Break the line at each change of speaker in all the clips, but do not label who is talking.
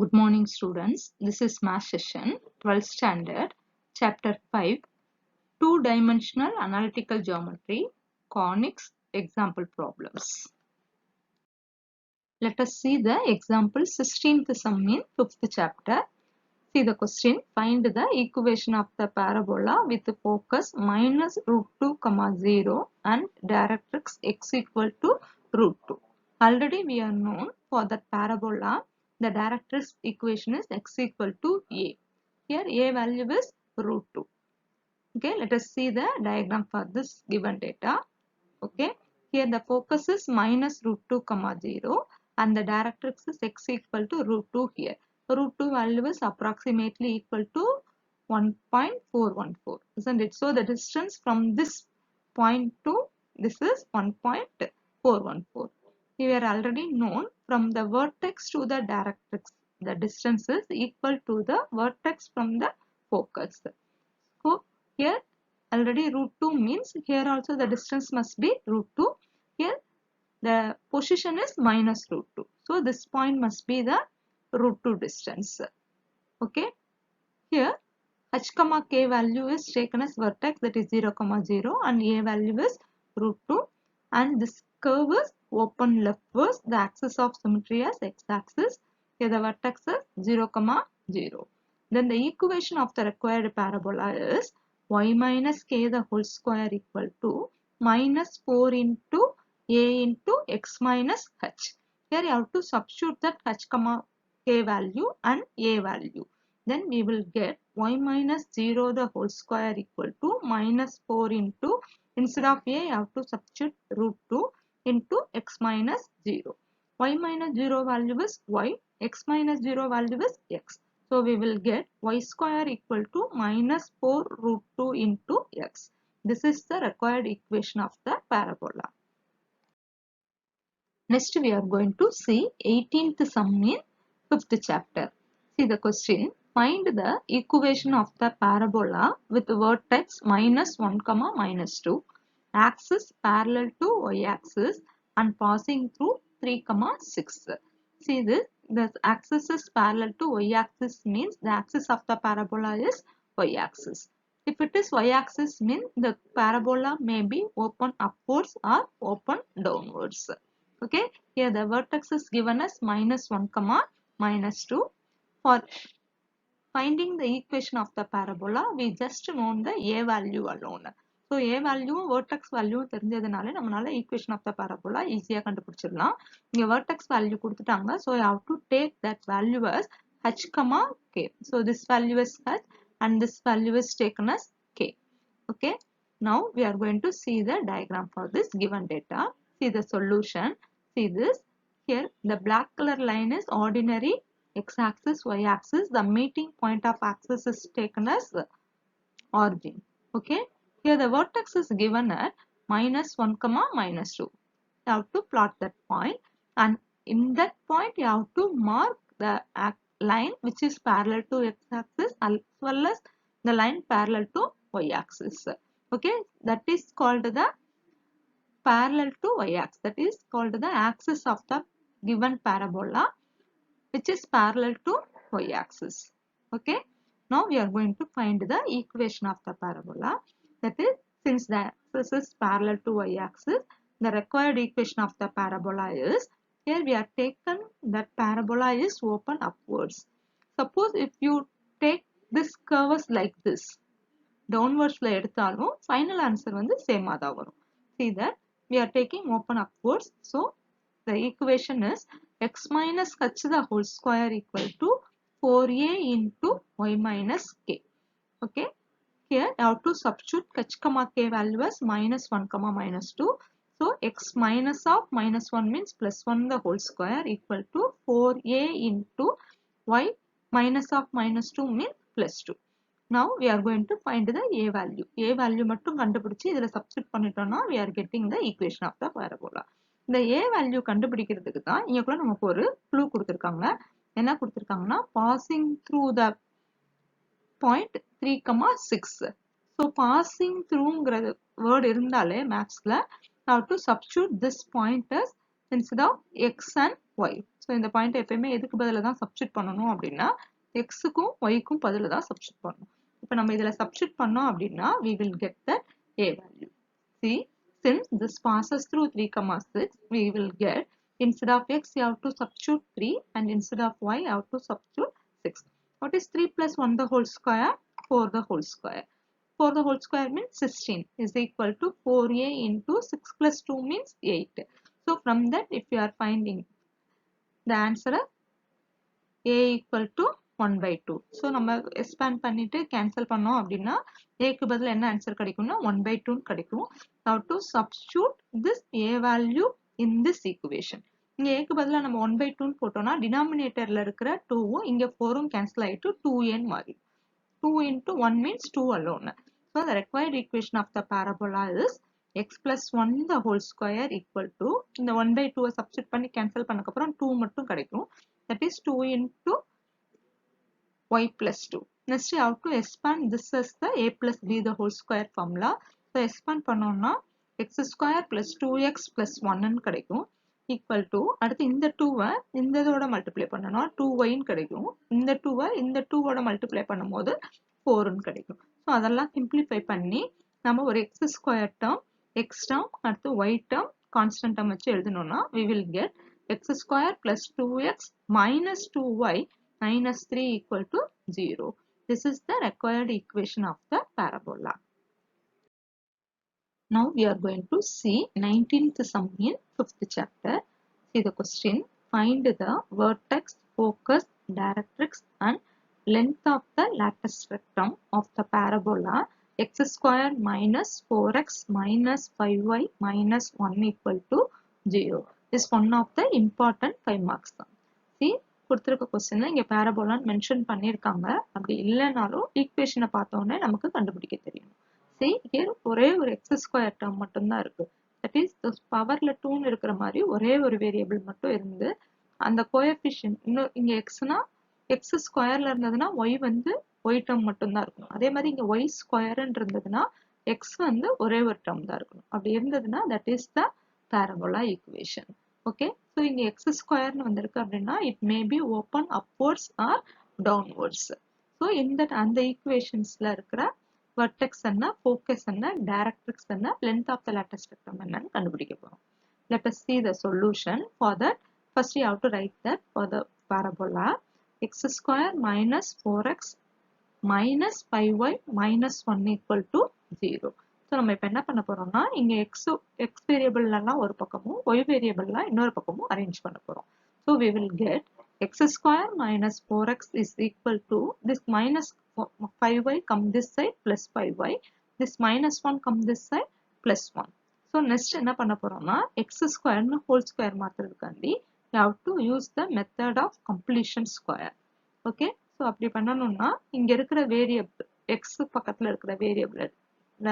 Good morning students. This is math session 12th standard chapter 5 two-dimensional analytical geometry conics example problems. Let us see the example 16th sum in 5th chapter. See the question. Find the equation of the parabola with the focus minus root 2 comma 0 and directrix x equal to root 2. Already we are known for that parabola. The directrix equation is x equal to a. Here a value is root 2. Okay, let us see the diagram for this given data. Okay, here the focus is minus root 2 comma 0 and the directrix is x equal to root 2 here. Root 2 value is approximately equal to 1.414, isn't it? So the distance from this point to this is 1.414. We are already known from the vertex to the directrix, the distance is equal to the vertex from the focus. So here already root 2 means here also the distance must be root 2. Here the position is minus root 2. So this point must be the root 2 distance. Okay. Here h comma k value is taken as vertex, that is 0 comma 0 and a value is root 2 and this curve is open leftwards. The axis of symmetry as x-axis. Here the vertex is 0 comma 0. Then the equation of the required parabola is y minus k the whole square equal to minus 4 into a into x minus h. Here you have to substitute that h comma k value and a value. Then we will get y minus 0 the whole square equal to minus 4 into, instead of a you have to substitute root 2 into x minus 0. Y minus 0 value is y, x minus 0 value is x. So we will get y square equal to minus 4 root 2 into x. This is the required equation of the parabola. Next we are going to see 18th sum in 5th chapter. See the question. Find the equation of the parabola with vertex minus 1 comma minus 2, axis parallel to y-axis and passing through 3 comma 6. See this, the axis is parallel to y-axis means the axis of the parabola is y-axis. If it is y-axis means the parabola may be open upwards or open downwards. Okay, here the vertex is given as minus 1 comma minus 2. For finding the equation of the parabola, we just known the a value alone. So a value vertex value தெரிஞ்சதனால நம்மால equation of the parabola ஈஸியா கண்டுபிடிச்சிடலாம். இங்க vertex value கொடுத்துட்டாங்க. So you have to take that value as h comma k. So this value is h and this value is taken as k. Okay. Now we are going to see the diagram for this given data. See the solution. See this. Here the black color line is ordinary x-axis, y-axis. The meeting point of axis is taken as origin. Okay. Here the vertex is given at minus 1 comma minus 2. You have to plot that point and in that point you have to mark the line which is parallel to x-axis as well as the line parallel to y-axis. Okay. That is called the parallel to y-axis. That is called the axis of the given parabola which is parallel to y-axis. Okay. Now we are going to find the equation of the parabola. That is, since the axis is parallel to y-axis, the required equation of the parabola is, here we are taken that parabola is open upwards. Suppose if you take this curve like this, downwards la எடுத்தாலும் final answer வந்து same ஆ தான் வரும். See that we are taking open upwards. So the equation is x minus h the whole square equal to 4a into y minus k. Okay. Here I have to substitute h comma k value as minus 1 comma minus 2. So x minus of minus 1 means plus 1 the whole square equal to 4a into y minus of minus 2 means plus 2. Now we are going to find the a value. A value மட்டும் கண்டுபிடிச்சு இதில் substitute பண்ணிட்டோம்னா we are getting the equation of the parabola. இந்த a value கண்டுபிடிக்கிறதுக்கு தான் இங்க கூட நமக்கு ஒரு clue கொடுத்திருக்காங்க. என்ன கொடுத்திருக்காங்கன்னா passing through the point 3 comma 6. So passing throughங்கிற word இருந்தாலே mathsல have to substitute this point as instead of x and y. So இந்த பாயிண்ட் எப்பயுமே எதுக்கு பதிலாக தான் சப்ஸ்டியூட் பண்ணணும் அப்படின்னா எக்ஸுக்கும் ஒய்க்கும் பதிலாக தான் சப்ஸ்டியூட் பண்ணணும். இப்போ நம்ம இதில் சப்ஸ்டியூட் பண்ணோம் அப்படின்னா we will get the a value. See, since this passes through 3, 6, we will get instead of x you have to substitute 3 and instead of y you have to substitute 6. What is 3 plus 1 the whole square? 4 the whole square. 4 the whole square means 16 is equal to 4a into 6 plus 2 means 8. So from that if you are finding the answer a equal to 1 by 2. So நம்ம expand பண்ணிட்டு cancel பண்ணோம் அப்படின்னா a க்கு பதில் என்ன answer கிடைக்கும்னா 1 by 2 கிடைக்கும். Now to substitute this a value in this equation. இங்க a க்கு பதிலா நம்ம 1 by 2 போட்டோம்னா denominatorல இருக்கிற 2 இங்க 4 cancel ஆயிட்டு 2a மாறி 2 into 1 means 2 alone. So the required equation of the parabola is x plus 1 the whole square equal to இந்த 1 by 2 substitute பண்ணி cancel பண்ணக்கு அப்புறம் 2 மட்டும் கிடைக்கும். That is 2 into y plus 2. Next you have to expand this as the a plus b the whole square formula. So expand பண்ணோம்னா x square plus 2x plus 1 கிடைக்கும் equal to அடுத்து இந்த 2 இந்த இதோட மல்டிப்ளை பண்ணனா 2y கிடைக்கும். இந்த 2 இந்த 2 ஓட மல்டிப்ளை பண்ணும்போது 4 கிடைக்கும். ஸோ அதெல்லாம் சிம்பிளிஃபை பண்ணி நம்ம ஒரு x square term x term அடுத்து y டேர்ம் கான்ஸ்டன்ட் டேர்ம் வச்சு எழுதணும்னா we will get x square plus 2x minus 2y minus 3 equal to 0. This is the required equation of the parabola. Now we are going to see 19th sum in 5th chapter. See the question. Find the vertex, focus, directrix and length of the lattice rectum of the parabola x square minus 4x minus 5y minus 1 equal to 0. This is one of the important 5 marks. See, கொடுத்திருக்க क्वेश्चनல இங்க பாராபோலான்னு mention பண்ணிருக்காங்க. அப்படி இல்லனாலும் ஈக்குவேஷனை பார்த்தோம்னே நமக்கு கண்டுபிடிக்க தெரியும். See, here ஒரே ஒரு x ஸ்கொயர் டேர்ம் மட்டும் தான் இருக்கு. That is பவர்ல 2 இருக்கிற மாதிரி ஒரே ஒரு வேரியபிள் மட்டும் இருந்து அந்த கோஎஃபிஷியன்ட் இன்னும் இங்க xனா x ஸ்கொயர்ல இருந்ததுன்னா y வந்து y டேர்ம் மட்டும் தான் இருக்கும். அதே மாதிரி இங்க y ஸ்கொயர்ன்னு இருந்ததுன்னா x வந்து ஒரே ஒரு டேர்ம் தான் இருக்கும். அப்படி இருந்ததுன்னா that is the parabola equation. Okay, so இங்க x ஸ்கொயர்னு வந்திருக்கு அப்படின்னா it may be open upwards or downwards. So இந்த அந்த ஈக்குவேஷன்ஸ்ல இருக்கிற vertex என்ன, focus என்ன, directrix என்ன, length of the lattice rectum என்னன்னு கண்டுபிடிக்க போறோம். Let us see the solution. For that, first you have to write that for the parabola x square minus 4x minus 5y minus 1 equal to 0. So நம்ம இப்ப என்ன பண்ண போறோம்னா இங்க x வேரியபிள்லாம் ஒரு பக்கமும் y வேரியபிள்லாம் இன்னொரு பக்கமும் அரேஞ்ச் பண்ண போறோம். So we will get x square minus 4x is equal to this minus 5y come this side plus 5y, this minus 1 come this side plus 1. So next என்ன பண்ண போறோம்னா x square னு whole square மாத்துறதுக்காண்டி you have to use the method of completion square. Okay, so அப்படி பண்ணணும்னா இங்க இருக்கிற variable x பக்கத்துல இருக்கிற வேரியபிள்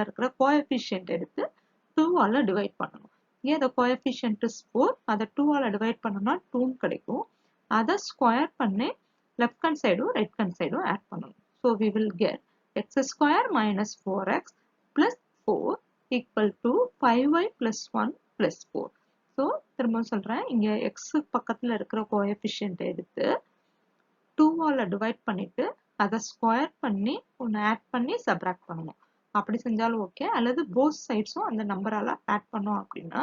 இருக்கிற கோஎஃபிஷியன்ட் எடுத்து 2 ஆல டிவைட் பண்ணணும். இங்க the coefficient is 4, அதை 2 ஆல டிவைட் பண்ணோம்னா 2 கிடைக்கும். அதை ஸ்கொயர் பண்ணி லெஃப்ட் ஹேண்ட் சைடும் ரைட் ஹேண்ட் சைடும் ஆட் பண்ணணும். So we will get x square minus 4x plus 4 equal to 5y plus 1 plus 4. So திரும்ப சொல்றேன், இங்க x பக்கத்துல இருக்கிற கோஎஃபிஷியன்ட் எடுத்து 2 ஆல டிவைட் பண்ணிட்டு அதை ஸ்கொயர் பண்ணி ஒன்னு ஆட் பண்ணி சப்ராக்ட் பண்ணணும். அப்படி செஞ்சாலும் ஓகே, அல்லது போத் சைட்ஸும் அந்த நம்பரால ஆட் பண்ணோம் அப்படின்னா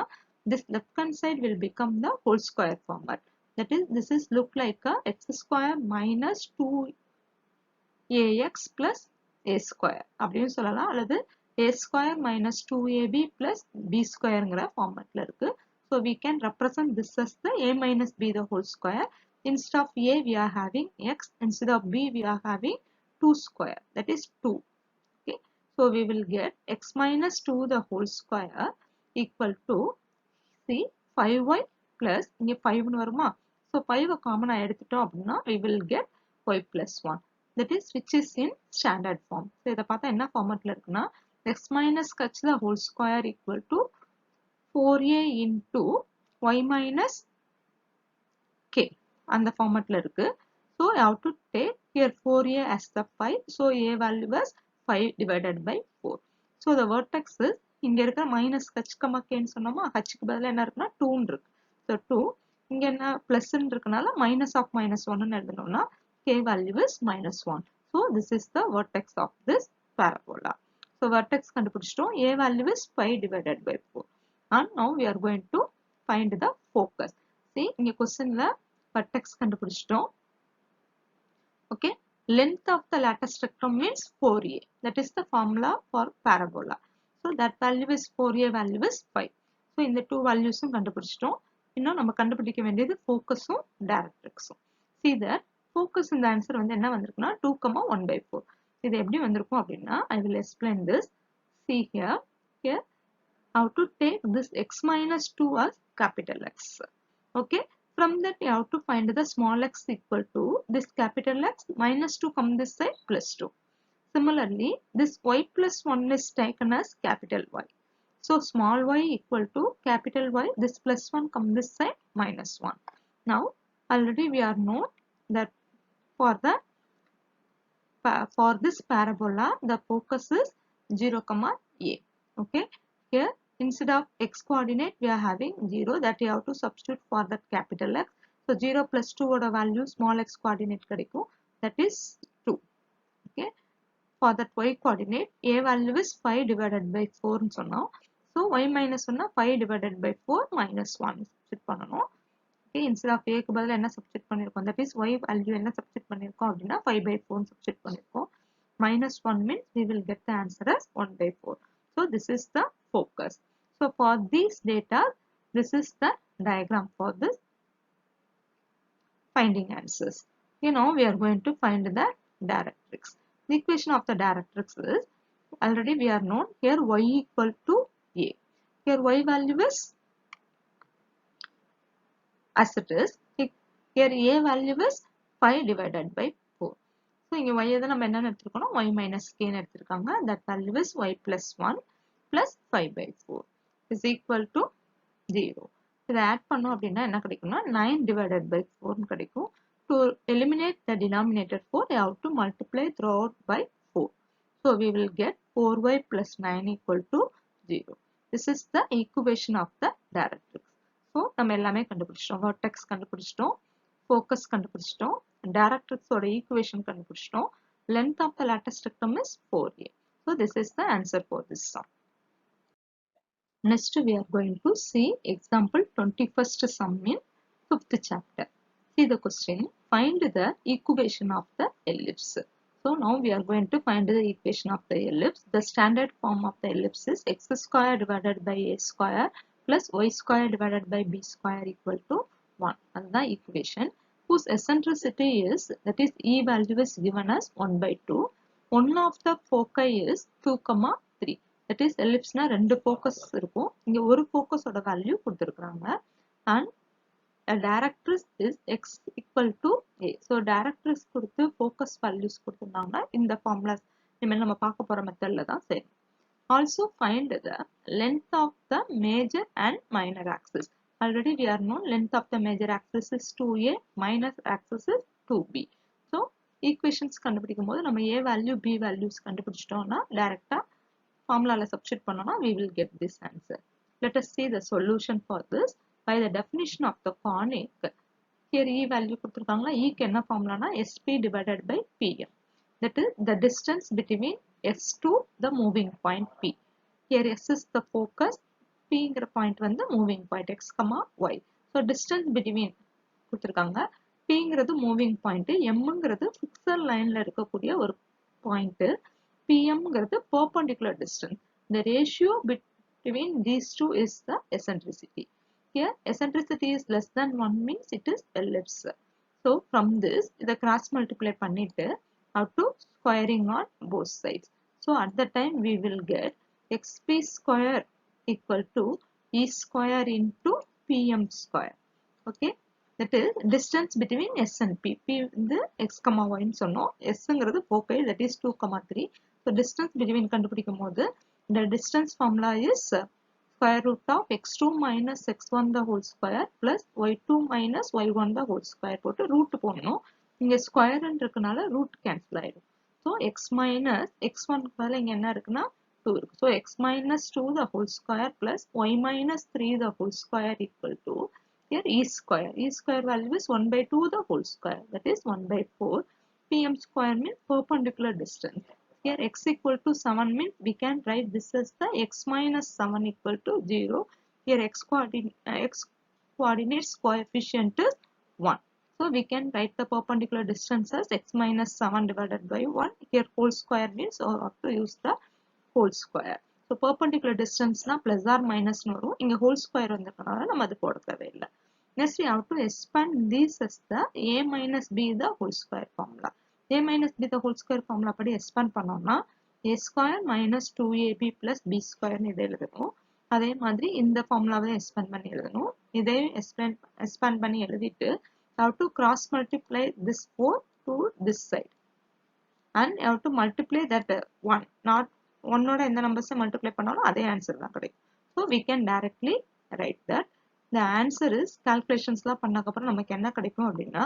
this left hand side will become the whole square format. That is, this is look like a x square minus 2ax plus a square அப்படின்னு சொல்லலாம், அல்லது a square minus 2ab plus b squareங்கிற ஃபார்மேட்ல இருக்கு. So we can represent this as the a minus b the whole square. Instead of a we are having x, instead of b we are having 2 square, that is 2. Okay, so we will get x minus 2 the whole square equal to see 5y plus இங்க 5 னு வருமா, so 5 காமனா எடுத்துட்டோம் அப்படின்னா we will get y plus 1, that is which is in standard form. So இத பார்த்தா என்ன ஃபார்மட்ல இருக்குன்னா x minus h the whole square equal to 4a into y minus k அந்த ஃபார்மட்ல இருக்கு. So I have to take here 4a as the 5, so a value was 5 divided by 4. So the vertex is இங்க இருக்கிற minus h, k ன்னு சொன்னோமா, h க்கு பதிலா என்ன இருக்குன்னா 2 இருக்கு. So 2, இங்க என்ன plus இருக்கனால minus of minus 1 ன்னு எழுதணும்னா k value is minus 1. So this is the vertex of this parabola. So vertex கண்டுபிடிச்சிட்டோம். A value is 5 divided by 4. And now we are going to find the focus. See, இங்க questionல vertex கண்டுபிடிச்சிட்டோம். Okay, length of the lattice spectrum means 4a. That is the formula for parabola. So that value is 4a, value is 5. So இந்த two values கண்டுபிடிச்சிட்டோம். இன்னும் நம்ம கண்டுபிடிக்க வேண்டியது focusம் directrixம். See that focus இந்த answer வந்து என்ன வந்திருக்குன்னா 2, 1/4. இது எப்படி வந்திருக்கும் அப்படின்னா I will explain this. See here, how to take this x minus 2 as capital X. Okay, from that you have to find the small x equal to this capital X minus 2 come this side plus 2. Similarly, this y plus 1 is taken as capital Y. So small y equal to capital Y, this plus 1 come this side minus 1. Now already we are known that for this parabola the focus is 0, a. Okay, here instead of x coordinate we are having 0, that you have to substitute for that capital X. So 0 plus 2 oda value small x coordinate kadikum, that is 2. Okay, for that y coordinate a value is 5 divided by 4 ன்னு சொன்னோம். So y minus 1 5 divided by 4 minus 1 substitute பண்ணனும். Okay, instead of a க்கு பதிலா என்ன substitute பண்ணிருக்கோம், that is y value என்ன substitute பண்ணிருக்கோம் அப்படினா 5/4 substitute பண்ணிருக்கோம். Minus 1 means we will get the answer as 1/4. So this is the focus. So for these data, this is the diagram for this finding answers. Now we are going to find the directrix. The equation of the directrix is already we are known here y equal to a. Here y value is as it is. Here a value is 5 divided by 4. So இங்க y எதை நம்ம என்ன எடுத்துருக்கோம், y minus k ன்னு எடுத்துருக்காங்க. That value is y plus 1 plus 5/4 is equal to 0. இதை add பண்ணோம் அப்படின்னா என்ன கிடைக்கும்னா 9 divided by 4 ன்னு கிடைக்கும். To eliminate the denominator 4, I have to multiply throughout by 4. So we will get 4y plus 9 equal to 0. This is the equation of the directrix. So நம்ம எல்லாமே கண்டுபிடிச்சிட்டோம். vertex கண்டுபிடிச்சிட்டோம், focus கண்டுபிடிச்சிட்டோம், directrix ஓட equation கண்டுபிடிச்சிட்டோம், length of the lattice spectrum is 4a. So this is the answer for this sum. Next we are going to see example 21st sum in 5th chapter. See the question, find the equation of the ellipse. So now we are going to find the equation of the ellipse. The standard form of the ellipse is x square divided by a square plus y square divided by b square equal to 1. That's the equation whose eccentricity is, that is e value is given as 1/2. One of the foci is 2, 3. That is ellipse na ரெண்டு focus இருக்கும். இங்க ஒரு focus ஓட value கொடுத்திருக்காங்க. And a directrix is x equal to a. So directrix கொடுத்து focus values கொடுத்திருந்தாங்கன்னா இந்த formulas இனிமேல் நம்ம பார்க்க போற மெத்தட்ல தான் சரி. Also find the length of the major and minor axis. Already we are known length of the major axis is 2a, minor axis is 2b. So equations கண்டுபிடிக்கும் போது நம்ம a value b values கண்டுபிடிச்சிட்டோம்னா டைரக்டா formula substitute பண்ணோம்னா we will get this answer. Let us see the solution for this. By the definition of the conic, here e value கொடுத்திருக்காங்களா, e க்கு என்ன formula sp divided by pm. That is the distance between s to the moving point p. Here s is the focus, p ங்கிற point வந்து moving point x, y. So distance between கொடுத்திருக்காங்க, p ங்கிறது moving point, m ங்கிறது fixed lineல இருக்கக்கூடிய ஒரு point, pm ங்கிறது perpendicular distance. The ratio between these two is the eccentricity. Here eccentricity is less than 1 means it is ellipse. So from this the cross multiply பண்ணிட்டு how to squaring on both sides. So at the time we will get xp square equal to e square into pm square. Okay, that is distance between s and p. P வந்து x, y ன்னு சொன்னோம். s ங்கிறது foci, that is 2, 3. So distance between கண்டுபிடிக்கும் போது the distance formula is square root of x2 minus x1 the whole square plus y2 minus y1 the whole square போட்டு root போடணும். இங்க square இருக்கனால root cancel ஆயிடும். So x minus x1 பதிலா இங்க என்ன இருக்குன்னா 2 இருக்கு. So x minus 2 the whole square plus y minus 3 the whole square equal to Here e square value is 1 by 2 the whole square, that is 1 by 4. PM square means perpendicular distance. Here x equal to 7 means we can write this as the x minus 7 equal to 0. Here x coordinates coefficient is 1. So we can write the perpendicular distance as x minus 7 divided by 1. Here whole square means or have to use the whole square. So perpendicular distance na plus or minus nu varum. Inga whole square vandirukanaala nama adu poda thevilla. Next we have to expand this as the a minus b the whole square formula. A minus b the whole square formula padi expand பண்ணோம்னா a square minus 2ab plus b square னு இதை எழுதணும். அதே மாதிரி இந்த ஃபார்முலாவை expand பண்ணி எழுதணும். இதை expand பண்ணி எழுதிட்டு have to cross multiply this 4 to this side and you have to multiply that 1 not 1 ஓட எந்த நம்பர்ஸை மல்டிப்ளை பண்ணாலும் அதே ஆன்சர் தான் கிடைக்கும். So we can directly write that the answer is calculationsலாம் பண்ணக்கப்புறம் நமக்கு என்ன கிடைக்கும் அப்படின்னா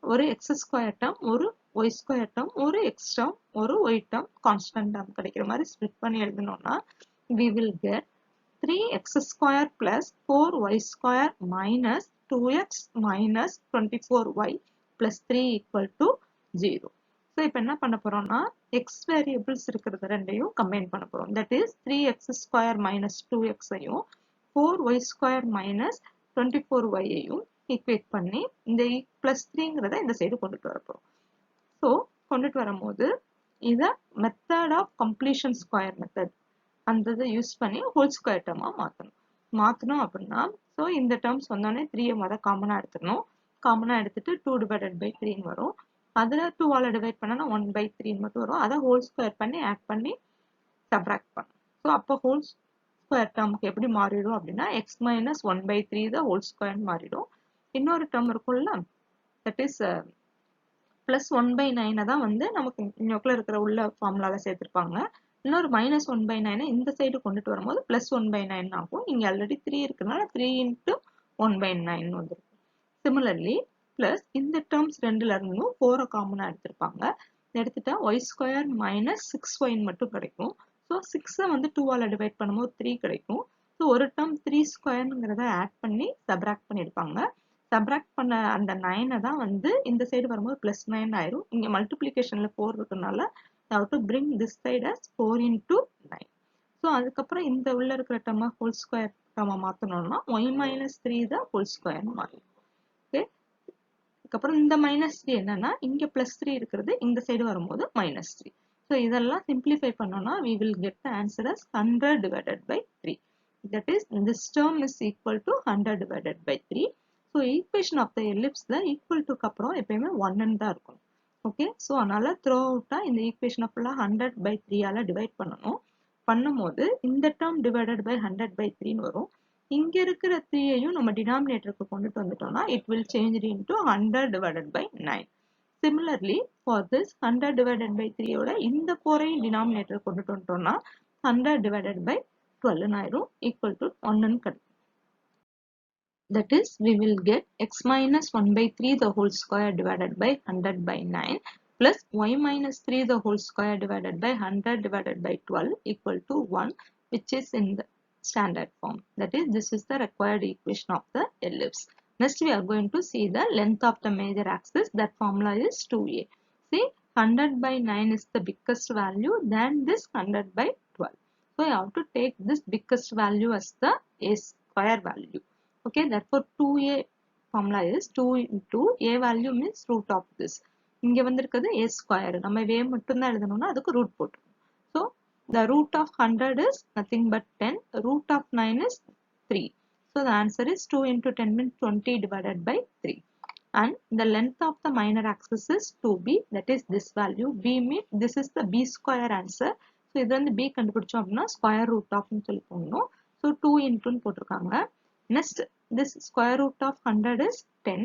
ஒரு x ஸ்கொயர் டேர்ம் ஒரு y ஸ்கொயர் டேர்ம் ஒரு x டேர்ம் ஒரு y டேர்ம் கான்ஸ்டன்ட் டேர்ம் கிடைக்கிற மாதிரி ஸ்ப்ளிட் பண்ணி எழுதணும்னா we will get 3x square plus 4y square minus 2x minus 24y plus 3 equal to 0. So இப்போ என்ன பண்ண போறோம்னா x variables இருக்கிறது ரெண்டையும் கம்பைன் பண்ண போறோம். That is 3x square minus 2x ஐயும் 4y square minus 24y ஐயும் ஈக்குவேட் பண்ணி இந்த plus 3ங்கிறத இந்த சைடு கொண்டுட்டு வர போறோம். ஸோ கொண்டுட்டு வரும்போது இதை method of completion square method அந்த இதை யூஸ் பண்ணி ஹோல் ஸ்கொயர் டேர்மாக மாற்றணும் அப்படின்னா ஸோ இந்த டேர்ம்ஸ் வந்தோடனே 3 மொதல் காமனாக எடுத்துக்கணும். காமனாக எடுத்துட்டு 2 டிவைடட் பை 3 வரும். அதில் 2ஆல் டிவைட் பண்ணால் 1 by 3 மட்டும் வரும். அதை ஹோல் ஸ்கொயர் பண்ணி ஆட் பண்ணி சப்ராக்ட் பண்ணணும். ஸோ அப்போ ஹோல் ஸ்கொயர் டேர்முக்கு எப்படி மாறிடும் அப்படின்னா எக்ஸ் மைனஸ் 1 by 3 தான் ஹோல் ஸ்கொயர் மாறிடும். இன்னொரு டேர்ம் இருக்கும்ல தட் இஸ் பிளஸ் 1 by 9 தான் வந்து நமக்கு இன்னொக்குள்ள இருக்கிற உள்ள ஃபார்முலாவில் சேர்த்துருப்பாங்க. இன்னொரு மைனஸ் 1 by 9 இந்த சைடு கொண்டுட்டு வரும்போது பிளஸ் 1 by 9 ஆகும். இங்கே ஆல்ரெடி 3 இருக்கிறதுனால 3 into 1 by 9 வந்துருக்கும். சிமிலர்லி பிளஸ் இந்த டேர்ம்ஸ் ரெண்டுல இருந்தும் 4 காமனாக எடுத்திருப்பாங்க. எடுத்துட்டா ஒய் ஸ்கொயர் மைனஸ் 6y மட்டும் கிடைக்கும். ஸோ 6 வந்து 2ஆல் டிவைட் பண்ணும்போது 3 கிடைக்கும். ஸோ ஒரு டேர்ம் 3 ஸ்கொயருங்கிறத ஆட் பண்ணி சப்ராக்ட் பண்ணியிருப்பாங்க. சப்ராக்ட் பண்ண அந்த 9 தான் வந்து இந்த சைடு வரும்போது பிளஸ் 9 ஆயிரும். இங்கே மல்டிப்ளிகேஷனில் 4 இருக்கிறதுனால have to bring this side as 4 into 9. So அதுக்கப்புறம் இந்த உள்ள இருக்கிற டேர்மை ஹோல் ஸ்கொயர் டேர்மை மாற்றணும்னா y மைனஸ் 3 தான் ஹோல் ஸ்கொயர்னு மாறும். ஓகே, அதுக்கப்புறம் இந்த மைனஸ் 3 என்னன்னா இங்கே பிளஸ் 3 இருக்கிறது இந்த சைடு வரும்போது மைனஸ் 3. ஸோ இதெல்லாம் சிம்பிளிஃபை பண்ணோம்னா we will get the answer as 100 divided by 3. That is this term is equal to 100 divided by 3. So equation of the எலிப்ஸ்ல ஈக்குவல் டுக்கு அப்புறம் எப்பயுமே 1 தான் இருக்கும். ஓகே, ஸோ அதனால த்ரூ அவுட்டா இந்த ஈக்குவேஷனை ஃபுல்லாக 100 by 3ஆல் டிவைட் பண்ணணும். பண்ணும்போது இந்த டேர்ம் டிவைடட் பை 100 by 3 வரும். இங்கே இருக்கிற 3ஐயும் நம்ம டினாமினேட்டருக்கு கொண்டுட்டு வந்துட்டோம்னா it will change into 100 divided by 9. Similarly for this 100 divided by 3யோட இந்த 4ஐயும் டினாமினேட்டர் கொண்டுட்டு வந்துட்டோம்னா 100 divided by 12 ஆயிரும் ஈக்குவல் டு 1 கிடைக்கும். That is, we will get x minus 1 by 3 the whole square divided by 100 by 9 plus y minus 3 the whole square divided by 100 divided by 12 equal to 1, which is in the standard form. That is, this is the required equation of the ellipse. Next, we are going to see the length of the major axis. That formula is 2a. See, 100 by 9 is the biggest value than this 100 by 12. So, you have to take this biggest value as the a square value. Okay, therefore 2a formula is 2 into a value means root of this. இங்க வந்திருக்கிறது a square. நம்ம a மட்டும் தான் எழுதணும்னா அதுக்கு root போட்டுக்கணும். So the root of 100 is nothing but 10. Root of 9 is 3. So the answer is 2 into 10 means 20 divided by 3. And the length of the minor axis is 2b. That is this value. b means this is the b square answer. So இது வந்து b கண்டுபிடிச்சோம் அப்படின்னா square root of னு சொல்லி போடணும். So 2 into னு போட்டிருக்காங்க. Next, this square root of 100 is 10.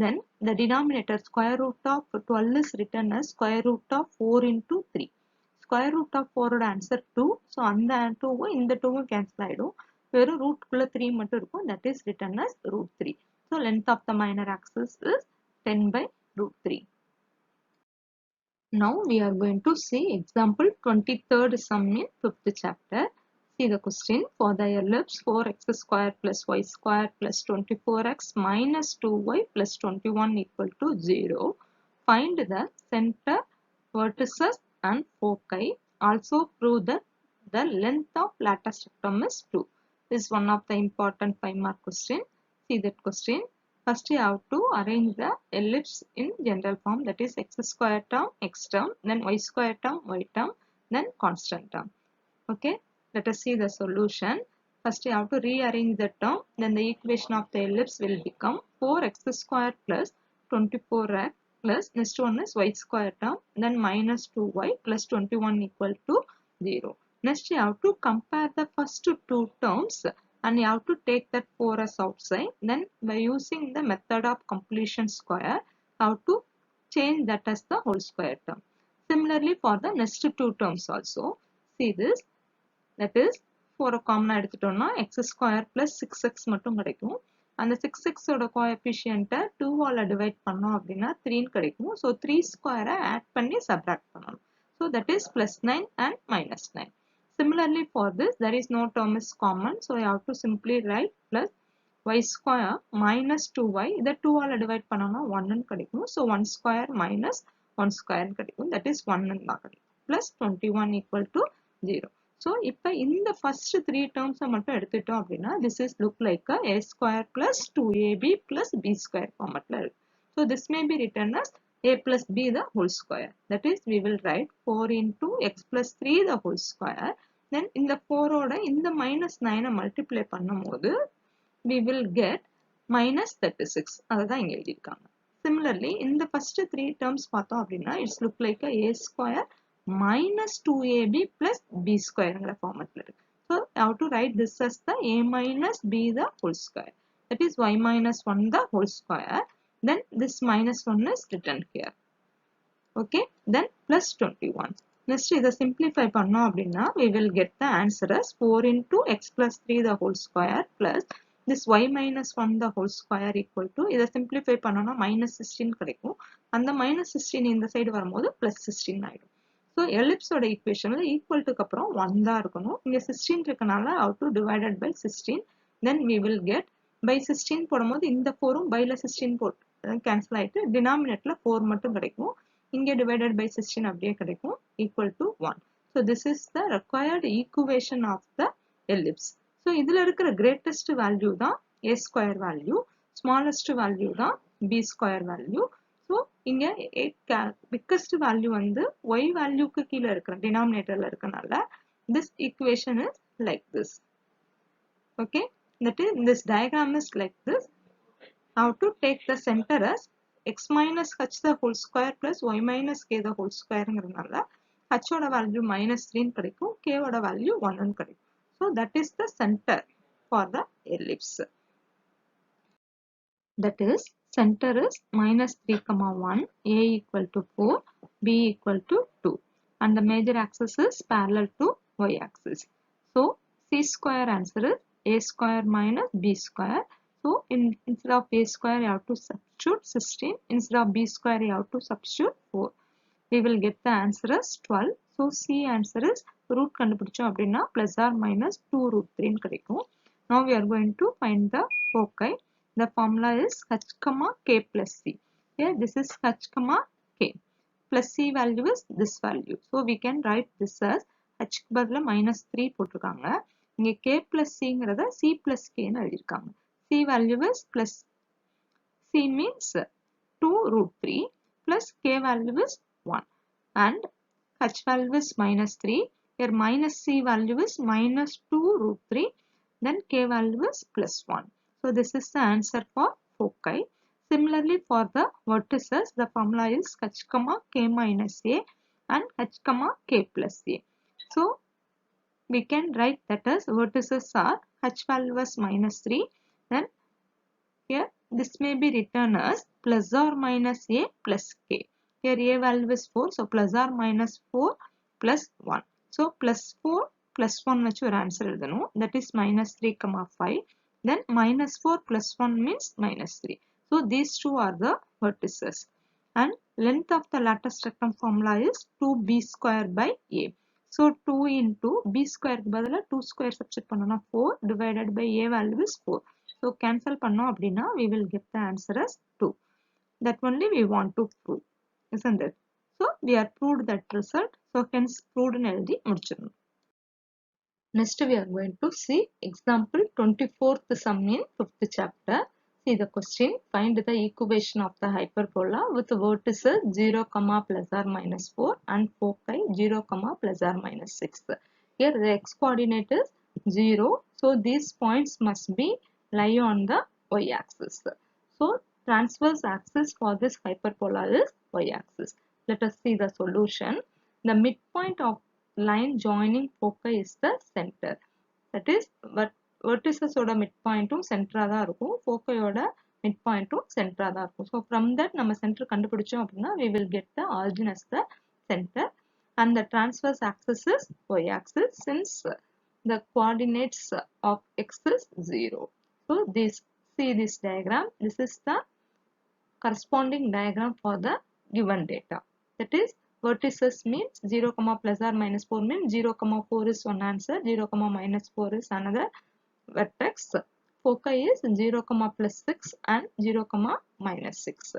Then the denominator square root of 12 is written as square root of 4 into 3. Square root of 4 answer 2. So அந்த 2 இந்த 2 cancel ஆயிடும். வெறும் root குள்ள 3 மட்டும் இருக்கும். That is written as root 3. So length of the minor axis is 10 by root 3. Now we are going to see example 23rd sum in 5th chapter. See the question. For the ellipse 4x square plus y square plus 24x minus 2y plus 21 equal to 0. Find the center, vertices and foci. Also prove that the length of lateral rectum is 2. This is one of the important 5-mark question. See that question. First you have to arrange the ellipse in general form, that is x square term, x term, then y square term, y term, then constant term. Okay, let us see the solution. First you have to rearrange the term, then the equation of the ellipse will become 4x square plus 24x plus next one is y square term, then minus 2y plus 21 equal to 0. Next you have to compare the first two terms and you have to take that 4s outside. Then by using the method of completion square, how to change that as the whole square term. Similarly for the next two terms also, see this, that is 4 common எடுத்துட்டோம்னா x square plus 6x மட்டும் கிடைக்கும். அந்த 6x ஓட coefficient 2 ஆல divide பண்ணோம் அப்படின்னா 3 கிடைக்கும். So 3 square add பண்ணி subtract பண்ணணும். So that is plus 9 and minus 9. Similarly for this, there is no term is common. So you have to simply write plus y square minus 2y. இதை 2 ஆல divide பண்ணோம்னா 1 கிடைக்கும். So 1 square minus 1 square கிடைக்கும். That is 1 கிடைக்கும். Plus 21 equal to 0. So, இப்போ இந்த first 3 terms மட்டும் எடுத்துட்டோம் அப்படின்னா this is look like a square plus 2ab plus b square formatல இருக்கு. So, this may be written as a plus b the whole square. That is, we will write 4 into x plus 3 the whole square. Then, இந்த 4 ஓட இந்த minus 9 multiply பண்ணும்போது we will get minus 36. அதுதான் இங்க எழுதியிருக்காங்க. Similarly, இந்த first 3 terms பார்த்தோம் அப்படின்னா it's look like a square minus 2ab plus b square ங்கிற formatல இருக்கு. So, I have to write this as the a minus b the whole square. That is y minus 1 the whole square. Then this minus 1 is written here. Okay. Then plus 21. Next, இதை simplify பண்ணோம் அப்படின்னா we will get the answer as 4 into x plus 3 the whole square plus this y minus 1 the whole square equal to, இதை simplify பண்ணோம்னா minus 16 கிடைக்கும். அந்த minus 16 இந்த side வரும்போது plus 16 ஆயிடும். So, ellipse ஓட equation equal to அப்புறம் 1 தான் இருக்கணும். இங்க 16 இருக்கனால how to divided by 16. Then we will get by 16 போடும்போது இந்த 4ம் byல 16 போட்டு cancel ஆயிட்டு denominatorல 4 மட்டும் கிடைக்கும். இங்க divided by 16 அப்படியே கிடைக்கும் equal to 1. So, this is the required equation of the ellipse. So, இதுல இருக்கிற greatest value தான் a square value, smallest value தான் b square value. So, இங்க biggest value வந்து y value க்கு கீழ இருக்கிற denominatorல இருக்கனால this equation is like this. Okay, that is, this diagram is like this. How to take the center as x minus h the whole square plus y minus k the whole square ங்கிறனால h ஓட value minus 3 கிடைக்கும், k ஓட value 1 கிடைக்கும். So, that is the center for the ellipse. That is, center is minus 3, 1, a equal to 4, b equal to 2. And the major axis is parallel to y axis. So, c square answer is a square minus b square. So, instead of a square, you have to substitute 16. Instead of b square, you have to substitute 4. We will get the answer as 12. So, c answer is root கண்டுபிடிச்சோம் அப்படின்னா plus or minus 2 root 3 கிடைக்கும். Now, we are going to find the foci. The formula is h comma k plus c. Here this is h comma k. Plus c value is this value. So we can write this as h பதிலா minus 3 போட்டிருக்காங்க. இங்க k plus c ங்கிறத c plus k ன்னு எழுதியிருக்காங்க. c value is plus c means 2 root 3 plus k value is 1 and h value is minus 3. Here minus c value is minus 2 root 3. Then k value is plus 1. So, this is the answer for foci. Similarly, for the vertices, the formula is h comma k minus a and h comma k plus a. So, we can write that as vertices are h value as minus 3. Then, here this may be written as plus or minus a plus k. Here a value is 4. So, plus or minus 4 plus 1. So, plus 4 plus 1 வச்சு ஒரு answer எழுதணும். That is minus 3 comma 5. Then minus 4 plus 1 means minus 3. So, these two are the vertices. And length of the lattice rectum formula is 2b square by a. So 2 into b square பதிலா 2 square substitute பண்ணோம்னா 4 divided by a value is 4. So cancel பண்ணோம் அப்படின்னா we will get the answer as 2. That only we want to prove, isn't it? So we are proved that result. So hence proved ன்னு எழுதி முடிச்சிடணும். Next we are going to see example 24th sum in 5th chapter. See the question. Find the equation of the hyperbola with vertices 0, plus or minus 4 and foci 0, plus or minus 6. Here the x coordinate is 0. So these points must be lie on the y-axis. So transverse axis for this hyperbola is y-axis. Let us see the solution. The midpoint of line joining foci is the center. That is vertices oda midpoint center ah da irukum, foci oda midpoint center ah da irukum. So from that நம்ம center கண்டுபிடிச்சோம் அப்படினா we will get the origin as the center and the transverse axis is y axis since the coordinates of x is 0. So see this diagram. This is the corresponding diagram for the given data. That is vertices means 0, plus or minus 4 means 0, 4 is one answer, 0, minus 4 is another vertex. Foci is 0, plus 6 and 0, minus 6.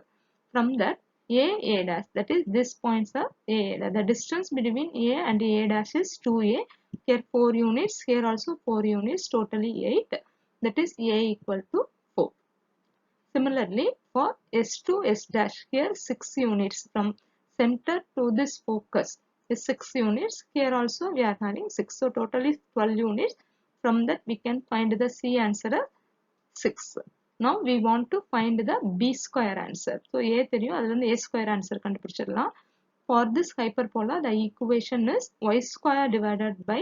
From that A dash, that is this points are A. The distance between A and A dash is 2A. Here 4 units, here also 4 units, totally 8. That is A equal to 4. Similarly, for S to S dash, here 6 units from center to this focus is 6 units. Here also we are having 6. So totally 12 units. From that we can find the C answer as 6. Now we want to find the B square answer. So A தெரியும், அதுல இருந்து A square answer கண்டுபிடிச்சிடலாம். For this hyperbola, the equation is y square divided by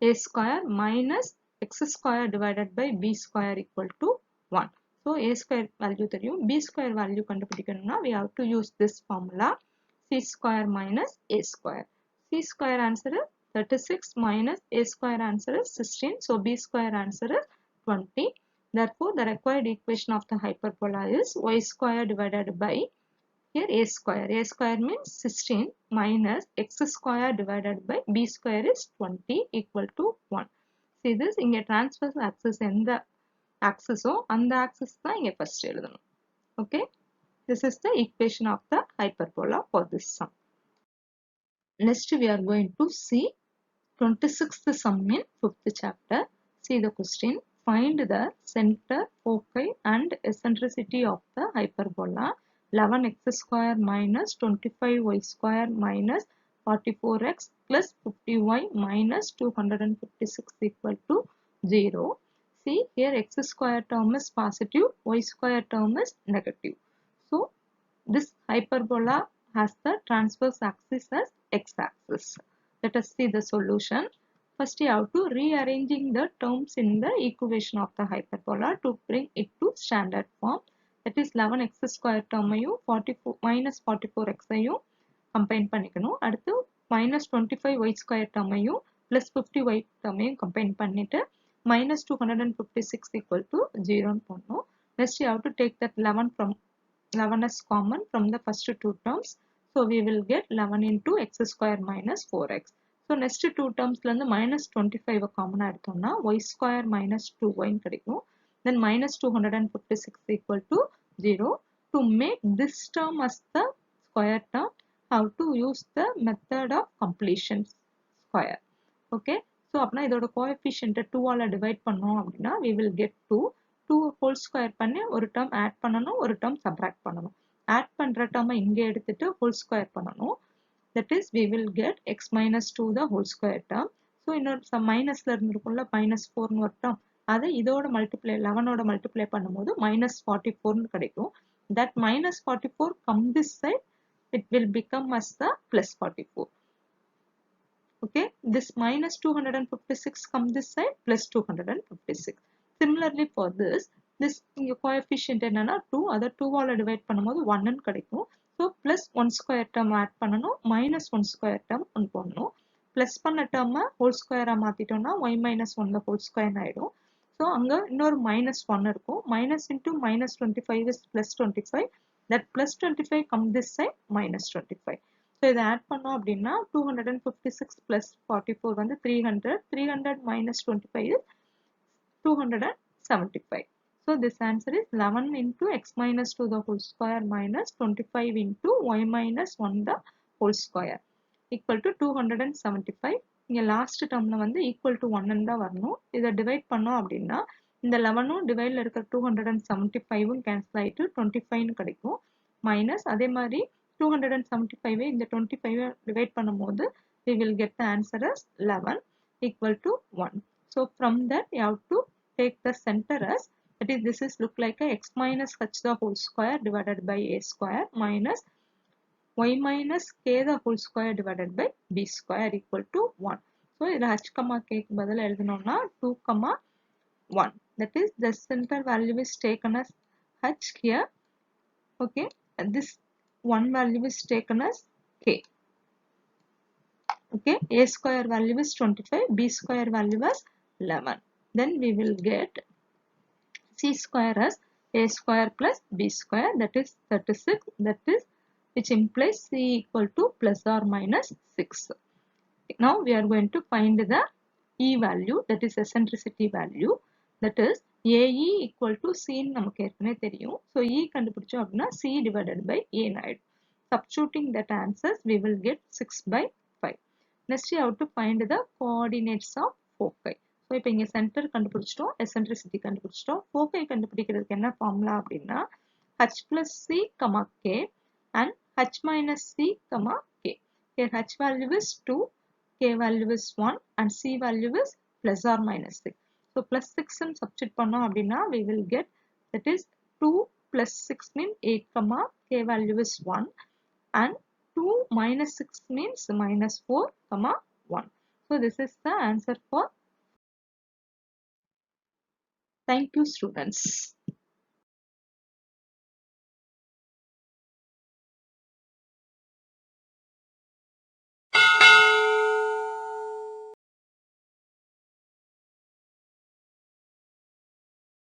A square minus x square divided by B square equal to 1. So A square value தெரியும், B square value கண்டுபிடிக்கணும்னா we have to use this formula. C square minus A square. C square answer is 36 minus A square answer is 16. So B square answer is 20. Therefore, the required equation of the hyperbola is y square divided by here A square. A square means 16 minus x square divided by B square is 20 equal to 1. See this, இங்க transverse axis எந்த axis அந்த axis தான் இங்க first எழுதணும். Okay. This is the equation of the hyperbola for this sum. Next we are going to see 26th sum in 5th chapter. See the question. Find the center, foci and eccentricity of the hyperbola 11x square minus 25y square minus 44x plus 50y minus 256 equal to 0. See here x square term is positive, y square term is negative. So this hyperbola has the transverse axis as x-axis. Let us see the solution. First you have to rearranging the terms in the equation of the hyperbola to bring it to standard form. That is 11x square term ஐயும் 44 minus 44x ஐயும் combine பண்ணிக்கணும். அடுத்து minus 25y square term ஐயும் plus 50y term ஐயும் combine பண்ணிட்டு minus 256 equal to 0 பண்ணணும். Next you have to take that 11 as common from the first two terms. So we will get 11 into x square minus 4x. So next two terms லந்து minus 25 common எடுத்தோம்னா y square minus 2y கிடைக்கும். Then minus 256 equal to 0. To make this term as the square term, how to use the method of completion square. Okay. So அப்பனா இதோட coefficient 2 ஆல divide பண்ணோம் அப்படின்னா we will get 2. 2 whole square பண்ணி ஒரு term add பண்ணணும், ஒரு term subtract பண்ணணும். Add பண்ற term இங்க எடுத்துட்டு whole square பண்ணணும். That is we will get x minus 2 the whole square term. So இன்னொரு some minusல இருந்திருக்கும்ல minus 4 ன்னு ஒரு term, அதை இதோட multiply 11 ஓட multiply பண்ணும்போது minus 44 ன்னு கிடைக்கும். That minus 44 come this side, it will become as the plus 44. Okay, this minus 256 come this side, plus 256. Similarly for this இங்க coefficient என்னன்னா 2, அதை 2 ஆல divide பண்ணும்போது 1 ன்னு கிடைக்கும். So plus 1 square term add பண்ணணும், minus 1 square term ஒன்று போடணும். Plus பண்ண term whole square மாத்திட்டோம்னா y minus 1 the whole square ஆயிடும். So அங்க இன்னொரு minus 1 இருக்கும். Minus into minus 25 is plus 25. That plus 25 come this side minus 25. So இதை add பண்ணோம் அப்படின்னா 256 plus 44 வந்து 300. 300 minus 25 is 275. So this answer is 11 into x minus 2 the whole square minus 25 into y minus 1 the whole square equal to 275. இங்க last termல வந்து equal to 1 தான் வரணும். இதை divide பண்ணோம் அப்படின்னா இந்த 11 டிவைட்ல இருக்க 275 கேன்சல் ஆயிட்டு 25 கிடைக்கும். மைனஸ் அதே மாதிரி 275 இந்த 25 டிவைட் பண்ணும்போது we will get the answer as 11 equal to 1. So from that you have to take the center as, that is, this is look like a x minus h the whole square divided by a square minus y minus k the whole square divided by b square equal to 1. So இது h, k க்கு பதிலா எழுதணும்னா 2, 1. That is, the center value is taken as h here. Okay, and this one value is taken as k. Okay, a square value is 25, b square value is 11. Then we will get c square as a square plus b square, that is 36, that is, which implies c equal to plus or minus 6. Now we are going to find the e value, that is eccentricity value, that is AE equal to C நமக்கு ஏற்கனவே தெரியும். So E கண்டுபிடிச்சோம் அப்படின்னா C divided by A ஆயிடும். Substituting that answers, we will get 6 by 5. Next you have to find the coordinates of foci. So இப்போ இங்க center கண்டுபிடிச்சிட்டோம், eccentricity கண்டுபிடிச்சிட்டோம். Foci கண்டுபிடிக்கிறதுக்கு என்ன formula அப்படின்னா h plus C, k and h minus C, k. Here h value is 2, k value is 1 and C value is plus or minus 6. So plus 6 and substitute பண்ணோம் அப்படின்னா we will get, that is 2 plus 6 means 8, k value is 1 and 2 minus 6 means minus 4, 1. So this is the answer for. Thank you students.